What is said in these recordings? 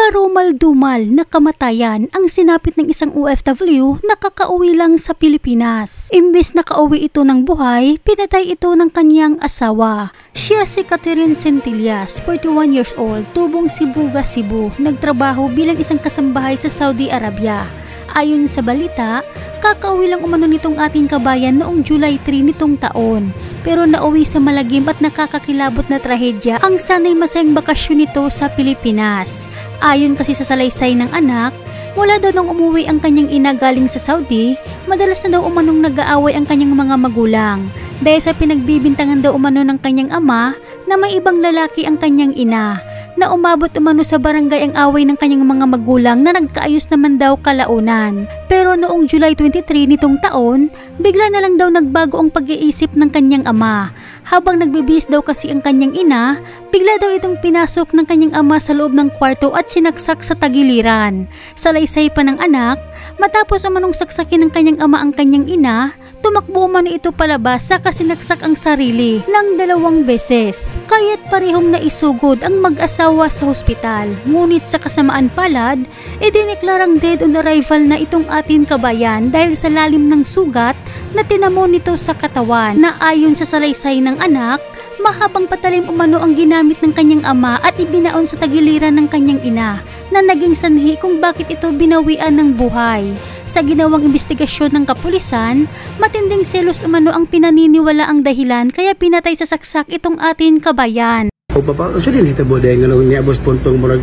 Karumal-dumal na kamatayan ang sinapit ng isang OFW na kakauwi lang sa Pilipinas. Imbes na kauwi ito ng buhay, pinatay ito ng kanyang asawa. Siya si Catherine Centillas, 41 years old, tubong Sibuga, Cebu, nagtrabaho bilang isang kasambahay sa Saudi Arabia. Ayon sa balita, kakauwi lang umano nitong ating kabayan noong July 3 nitong taon. Pero nauwi sa malagim at nakakakilabot na trahedya ang sanay masayang bakasyon nito sa Pilipinas. Ayon kasi sa salaysay ng anak, mula daw nang umuwi ang kanyang ina galing sa Saudi, madalas na daw umanong nag-aaway ang kanyang mga magulang. Dahil sa pinagbibintangan daw umano ng kanyang ama na may ibang lalaki ang kanyang ina, na umabot umano sa barangay ang away ng kanyang mga magulang na nagkaayos naman daw kalaunan. Pero noong July 23 nitong taon, bigla na lang daw nagbago ang pag-iisip ng kanyang ama. Habang nagbibihis daw kasi ang kanyang ina, bigla daw itong pinasok ng kanyang ama sa loob ng kwarto at sinaksak sa tagiliran. Salaysay pa ng anak, matapos umanong saksakin ng kanyang ama ang kanyang ina, tumakbo umano ito palabas sa kasinaksak ang sarili ng 2 beses. Kaya't parehong naisugod ang mag-asawa sa hospital. Ngunit sa kasamaan palad, idineklarang dead on arrival na itong ating kabayan dahil sa lalim ng sugat na tinamo nito sa katawan na ayon sa salaysay ng anak, mahabang patalim umano ang ginamit ng kanyang ama at ibinaon sa tagiliran ng kanyang ina na naging sanhi kung bakit ito binawian ng buhay. Sa ginawang investigasyon ng kapulisan, matinding selos umano ang pinaniniwala ang dahilan kaya pinatay sa saksak itong ating kabayan. O papa, saan yung hitabo dahil nga ni Abos Pontong murag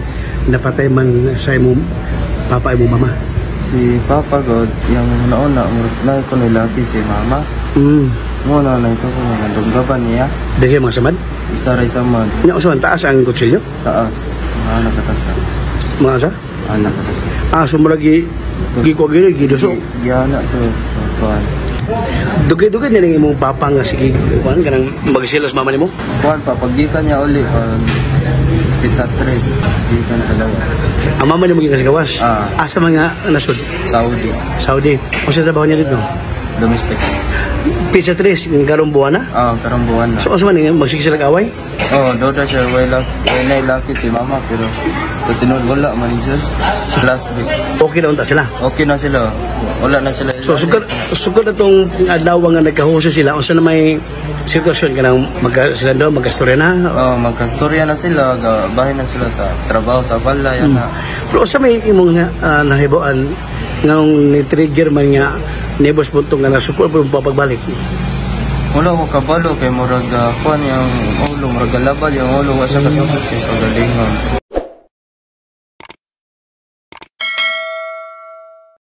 napatay man sa imong papa imong mama? Si Papa God, yung nauna, murag ko nilaki si Mama. Muna na ito ko nga dunggaban niya. Dahil mga samad? Isaray samad. Nga usawan, taas ang kutsilyo? Taas. Mga anak katasa. Mga asa? Anak katasa. Sumurag gikuagili, giduso? Giyana to. Kuhan. Dugay-dugay nilang imong papa nga sige, kuhan ka nang magsilos mama ni mo? Kuhan pa, pagdikan niya uli, pizza 3, dikan sa lawas. Ang mama ni mo gikas gawas? Asa mga nasod? Saudi. Saudi. O sa trabaho niya dito? Domestic. Pizza 3, yung karong buwan na? Karong buwan na. So, asa man yung magsigisalag away? Doda siya, way laki si Mama, pero tinod wala man siya. Last week. Okay na unta sila? Okay na sila. Wala na sila. So, sugod na itong adlaw nga nagkahuso sila, o na may sitwasyon ka nang sila doon, magkastorya na? Magkastorya na sila, bahay na sila sa trabaho, sa balay. Pero sa may imong nahibuan, ngayong ni-trigger man nga, Nebos Pontong nga nasukol po yung papagbalik? Wala ko kabalo kay murag kuan yung ulo, murag labal yung ulo, wasa kasabot siya kagalingon.